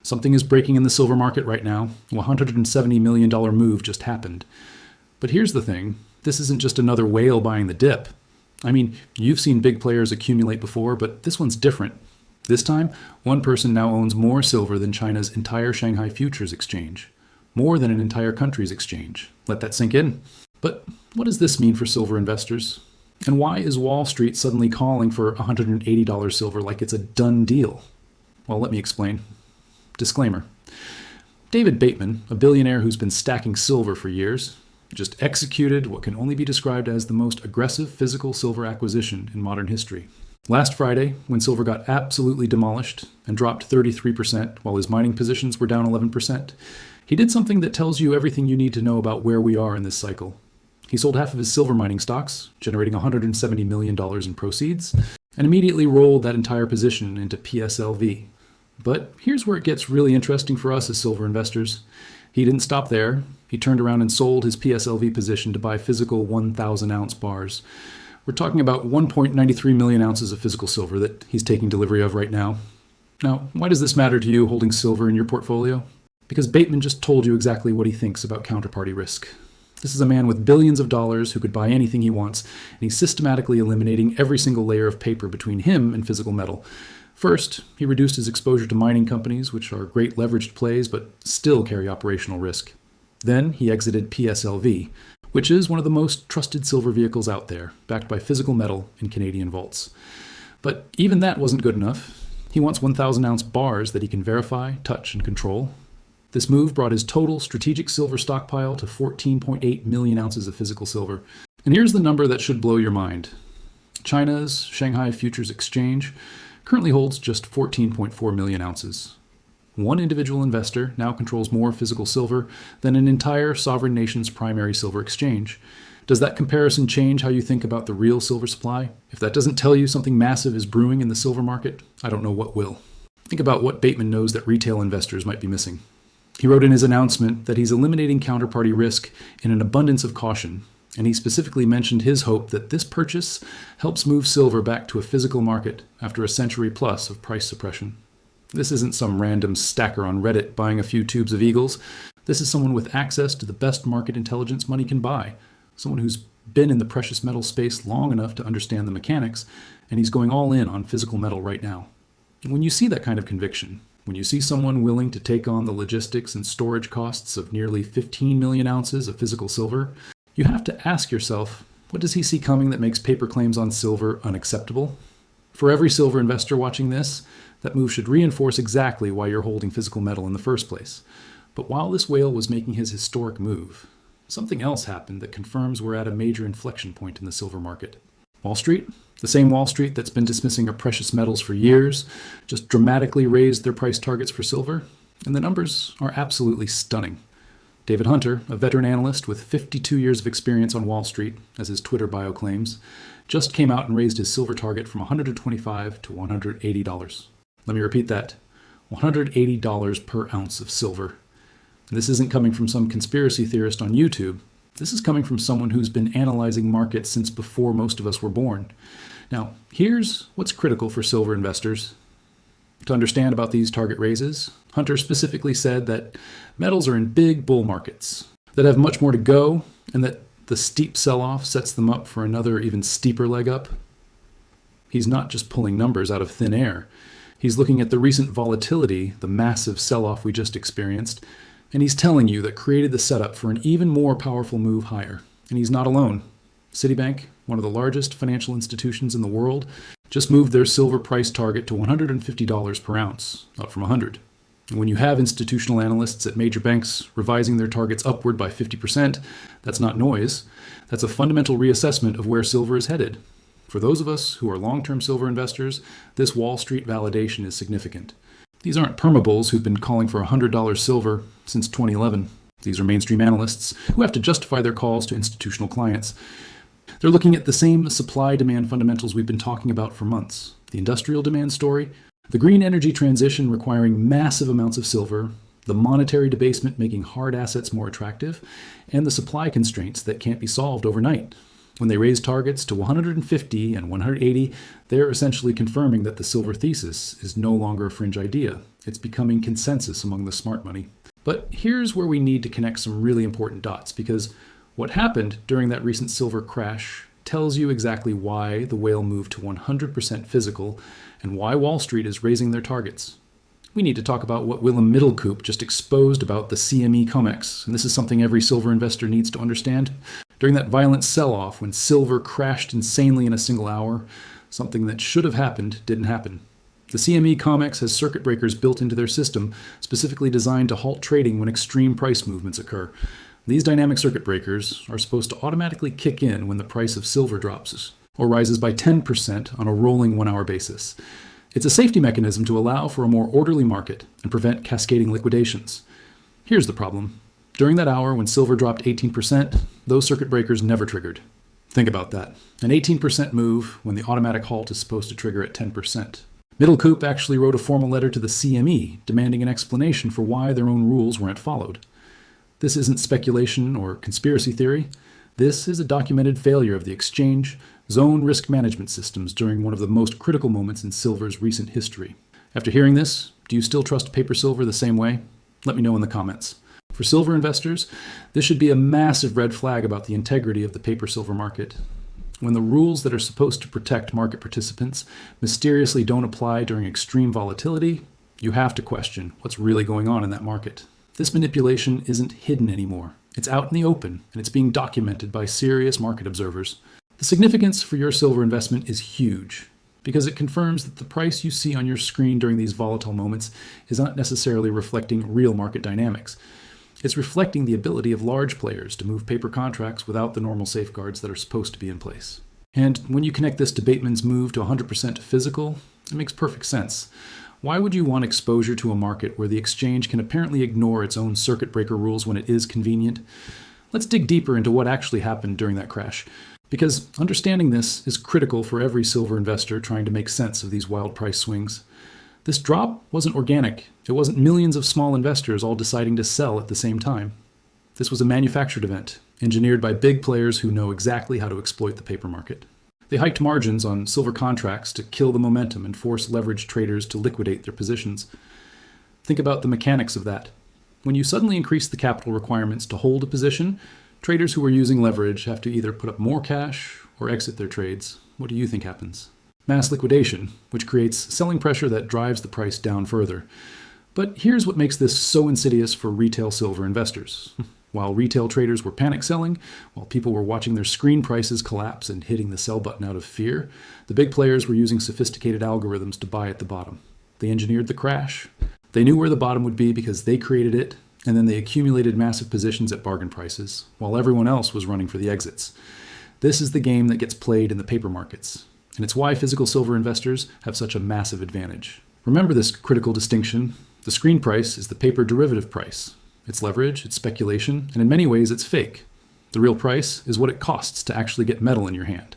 Something is breaking in the silver market right now. A $170 million move just happened. But here's the thing. This isn't just another whale buying the dip. I mean, you've seen big players accumulate before, but this one's different. This time, one person now owns more silver than China's entire Shanghai Futures Exchange. More than an entire country's exchange. Let that sink in. But what does this mean for silver investors? And why is Wall Street suddenly calling for $180 silver like it's a done deal? Well, let me explain. Disclaimer. David Bateman, a billionaire who's been stacking silver for years, just executed what can only be described as the most aggressive physical silver acquisition in modern history. Last Friday, when silver got absolutely demolished and dropped 33% while his mining positions were down 11%, he did something that tells you everything you need to know about where we are in this cycle. He sold half of his silver mining stocks, generating $170 million in proceeds, and immediately rolled that entire position into PSLV. But here's where it gets really interesting for us as silver investors. He didn't stop there. He turned around and sold his PSLV position to buy physical 1,000-ounce bars. We're talking about 1.93 million ounces of physical silver that he's taking delivery of right now. Now, why does this matter to you holding silver in your portfolio? Because Bateman just told you exactly what he thinks about counterparty risk. This is a man with billions of dollars who could buy anything he wants, and he's systematically eliminating every single layer of paper between him and physical metal. First, he reduced his exposure to mining companies, which are great leveraged plays but still carry operational risk. Then he exited PSLV, which is one of the most trusted silver vehicles out there, backed by physical metal in Canadian vaults. But even that wasn't good enough. He wants 1,000-ounce bars that he can verify, touch, and control. This move brought his total strategic silver stockpile to 14.8 million ounces of physical silver. And here's the number that should blow your mind. China's Shanghai Futures Exchange currently holds just 14.4 million ounces. One individual investor now controls more physical silver than an entire sovereign nation's primary silver exchange. Does that comparison change how you think about the real silver supply? If that doesn't tell you something massive is brewing in the silver market, I don't know what will. Think about what Bateman knows that retail investors might be missing. He wrote in his announcement that he's eliminating counterparty risk in an abundance of caution, and he specifically mentioned his hope that this purchase helps move silver back to a physical market after a century plus of price suppression. This isn't some random stacker on Reddit buying a few tubes of Eagles. This is someone with access to the best market intelligence money can buy, someone who's been in the precious metal space long enough to understand the mechanics, and he's going all in on physical metal right now. And when you see that kind of conviction, when you see someone willing to take on the logistics and storage costs of nearly 15 million ounces of physical silver, you have to ask yourself, what does he see coming that makes paper claims on silver unacceptable? For every silver investor watching this, that move should reinforce exactly why you're holding physical metal in the first place. But while this whale was making his historic move, something else happened that confirms we're at a major inflection point in the silver market. Wall Street, the same Wall Street that's been dismissing our precious metals for years, just dramatically raised their price targets for silver, and the numbers are absolutely stunning. David Hunter, a veteran analyst with 52 years of experience on Wall Street, as his Twitter bio claims, just came out and raised his silver target from $125 to $180. Let me repeat that. $180 per ounce of silver. And this isn't coming from some conspiracy theorist on YouTube. This is coming from someone who's been analyzing markets since before most of us were born. Now, here's what's critical for silver investors. To understand about these target raises, Hunter specifically said that metals are in big bull markets that have much more to go, and that the steep sell-off sets them up for another even steeper leg up. He's not just pulling numbers out of thin air. He's looking at the recent volatility, the massive sell-off we just experienced, and he's telling you that created the setup for an even more powerful move higher. And he's not alone. Citibank, one of the largest financial institutions in the world, just moved their silver price target to $150 per ounce, up from $100. And when you have institutional analysts at major banks revising their targets upward by 50%, that's not noise. That's a fundamental reassessment of where silver is headed. For those of us who are long-term silver investors, this Wall Street validation is significant. These aren't permabulls who've been calling for $100 silver since 2011. These are mainstream analysts who have to justify their calls to institutional clients. They're looking at the same supply-demand fundamentals we've been talking about for months. The industrial demand story, the green energy transition requiring massive amounts of silver, the monetary debasement making hard assets more attractive, and the supply constraints that can't be solved overnight. When they raise targets to 150 and 180, they're essentially confirming that the silver thesis is no longer a fringe idea. It's becoming consensus among the smart money. But here's where we need to connect some really important dots, because what happened during that recent silver crash tells you exactly why the whale moved to 100% physical and why Wall Street is raising their targets. We need to talk about what Willem Middelkoop just exposed about the CME COMEX, and this is something every silver investor needs to understand. During that violent sell-off when silver crashed insanely in a single hour, something that should have happened didn't happen. The CME COMEX has circuit breakers built into their system, specifically designed to halt trading when extreme price movements occur. These dynamic circuit breakers are supposed to automatically kick in when the price of silver drops, or rises by 10% on a rolling 1-hour basis. It's a safety mechanism to allow for a more orderly market and prevent cascading liquidations. Here's the problem. During that hour when silver dropped 18%, those circuit breakers never triggered. Think about that. An 18% move when the automatic halt is supposed to trigger at 10%. Middelkoop actually wrote a formal letter to the CME demanding an explanation for why their own rules weren't followed. This isn't speculation or conspiracy theory. This is a documented failure of the exchange zone risk management systems during one of the most critical moments in silver's recent history. After hearing this, do you still trust paper silver the same way? Let me know in the comments. For silver investors, this should be a massive red flag about the integrity of the paper silver market. When the rules that are supposed to protect market participants mysteriously don't apply during extreme volatility, you have to question what's really going on in that market. This manipulation isn't hidden anymore. It's out in the open, and it's being documented by serious market observers. The significance for your silver investment is huge, because it confirms that the price you see on your screen during these volatile moments is not necessarily reflecting real market dynamics. It's reflecting the ability of large players to move paper contracts without the normal safeguards that are supposed to be in place. And when you connect this to Bateman's move to 100% physical, it makes perfect sense. Why would you want exposure to a market where the exchange can apparently ignore its own circuit breaker rules when it is convenient? Let's dig deeper into what actually happened during that crash, because understanding this is critical for every silver investor trying to make sense of these wild price swings. This drop wasn't organic. It wasn't millions of small investors all deciding to sell at the same time. This was a manufactured event, engineered by big players who know exactly how to exploit the paper market. They hiked margins on silver contracts to kill the momentum and force leveraged traders to liquidate their positions. Think about the mechanics of that. When you suddenly increase the capital requirements to hold a position, traders who are using leverage have to either put up more cash or exit their trades. What do you think happens? Mass liquidation, which creates selling pressure that drives the price down further. But here's what makes this so insidious for retail silver investors. While retail traders were panic selling, while people were watching their screen prices collapse and hitting the sell button out of fear, the big players were using sophisticated algorithms to buy at the bottom. They engineered the crash. They knew where the bottom would be because they created it, and then they accumulated massive positions at bargain prices, while everyone else was running for the exits. This is the game that gets played in the paper markets, and it's why physical silver investors have such a massive advantage. Remember this critical distinction. The screen price is the paper derivative price. It's leverage, it's speculation, and in many ways it's fake. The real price is what it costs to actually get metal in your hand.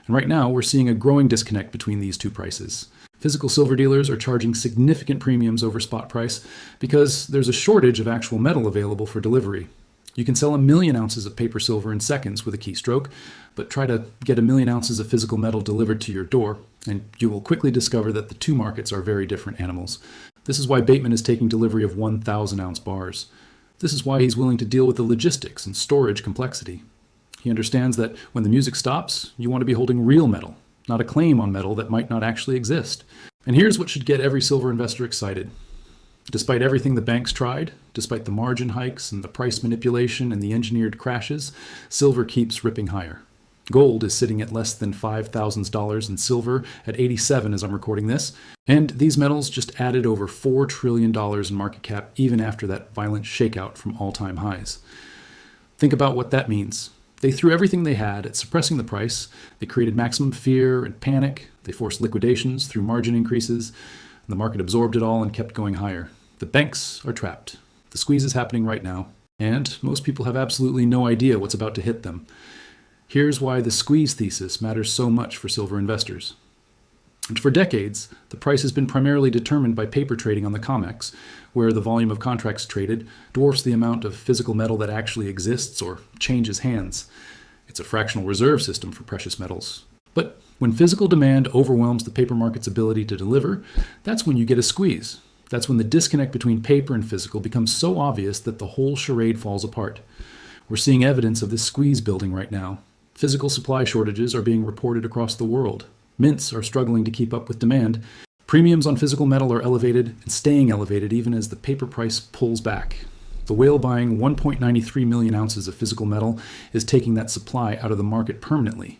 And right now we're seeing a growing disconnect between these two prices. Physical silver dealers are charging significant premiums over spot price because there's a shortage of actual metal available for delivery. You can sell 1 million ounces of paper silver in seconds with a keystroke, but try to get 1 million ounces of physical metal delivered to your door, and you will quickly discover that the two markets are very different animals. This is why Bateman is taking delivery of 1,000-ounce bars. This is why he's willing to deal with the logistics and storage complexity. He understands that when the music stops, you want to be holding real metal, not a claim on metal that might not actually exist. And here's what should get every silver investor excited. Despite everything the banks tried, despite the margin hikes and the price manipulation and the engineered crashes, silver keeps ripping higher. Gold is sitting at less than $5,000 and silver at 87 as I'm recording this. And these metals just added over $4 trillion in market cap even after that violent shakeout from all-time highs. Think about what that means. They threw everything they had at suppressing the price. They created maximum fear and panic. They forced liquidations through margin increases. And the market absorbed it all and kept going higher. The banks are trapped. The squeeze is happening right now. And most people have absolutely no idea what's about to hit them. Here's why the squeeze thesis matters so much for silver investors. And for decades, the price has been primarily determined by paper trading on the COMEX, where the volume of contracts traded dwarfs the amount of physical metal that actually exists or changes hands. It's a fractional reserve system for precious metals. But when physical demand overwhelms the paper market's ability to deliver, that's when you get a squeeze. That's when the disconnect between paper and physical becomes so obvious that the whole charade falls apart. We're seeing evidence of this squeeze building right now. Physical supply shortages are being reported across the world. Mints are struggling to keep up with demand. Premiums on physical metal are elevated and staying elevated even as the paper price pulls back. The whale buying 1.93 million ounces of physical metal is taking that supply out of the market permanently.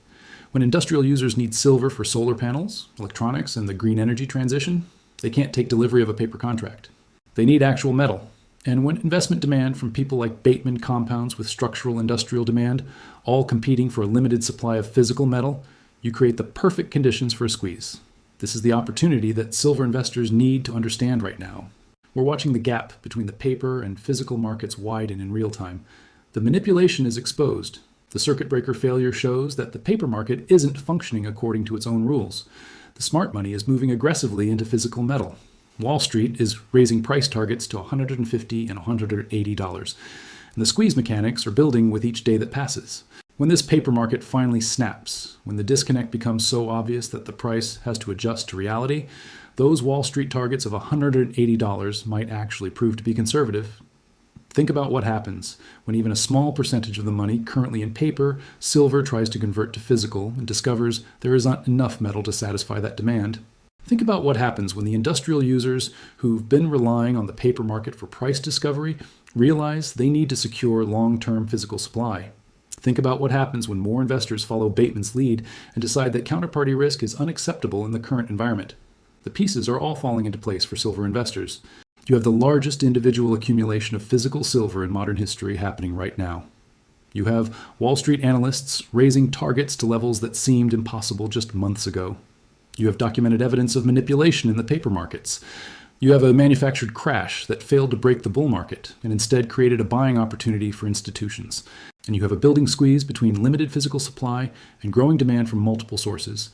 When industrial users need silver for solar panels, electronics, and the green energy transition, they can't take delivery of a paper contract. They need actual metal. And when investment demand from people like Bateman compounds with structural industrial demand, all competing for a limited supply of physical metal, you create the perfect conditions for a squeeze. This is the opportunity that silver investors need to understand right now. We're watching the gap between the paper and physical markets widen in real time. The manipulation is exposed. The circuit breaker failure shows that the paper market isn't functioning according to its own rules. The smart money is moving aggressively into physical metal. Wall Street is raising price targets to $150 and $180, and the squeeze mechanics are building with each day that passes. When this paper market finally snaps, when the disconnect becomes so obvious that the price has to adjust to reality, those Wall Street targets of $180 might actually prove to be conservative. Think about what happens when even a small percentage of the money currently in paper, silver tries to convert to physical and discovers there is not enough metal to satisfy that demand. Think about what happens when the industrial users who've been relying on the paper market for price discovery realize they need to secure long-term physical supply. Think about what happens when more investors follow Bateman's lead and decide that counterparty risk is unacceptable in the current environment. The pieces are all falling into place for silver investors. You have the largest individual accumulation of physical silver in modern history happening right now. You have Wall Street analysts raising targets to levels that seemed impossible just months ago. You have documented evidence of manipulation in the paper markets. You have a manufactured crash that failed to break the bull market and instead created a buying opportunity for institutions. And you have a building squeeze between limited physical supply and growing demand from multiple sources.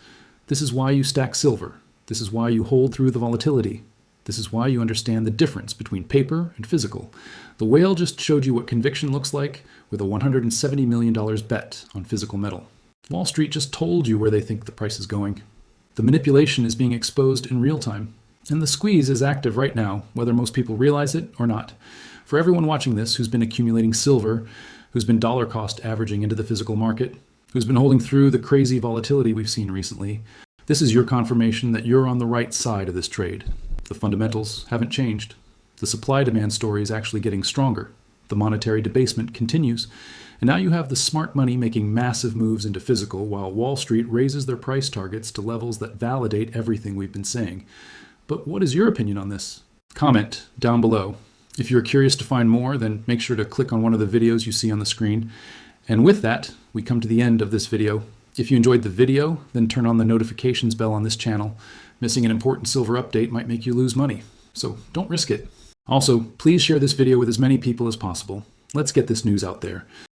This is why you stack silver. This is why you hold through the volatility. This is why you understand the difference between paper and physical. The whale just showed you what conviction looks like with a $170 million bet on physical metal. Wall Street just told you where they think the price is going. The manipulation is being exposed in real time, and the squeeze is active right now, whether most people realize it or not. For everyone watching this who's been accumulating silver, who's been dollar cost averaging into the physical market, who's been holding through the crazy volatility we've seen recently, this is your confirmation that you're on the right side of this trade. The fundamentals haven't changed. The supply-demand story is actually getting stronger. The monetary debasement continues. And now you have the smart money making massive moves into physical while Wall Street raises their price targets to levels that validate everything we've been saying. But what is your opinion on this? Comment down below. If you're curious to find more, then make sure to click on one of the videos you see on the screen. And with that, we come to the end of this video. If you enjoyed the video, then turn on the notifications bell on this channel. Missing an important silver update might make you lose money, so don't risk it. Also, please share this video with as many people as possible. Let's get this news out there.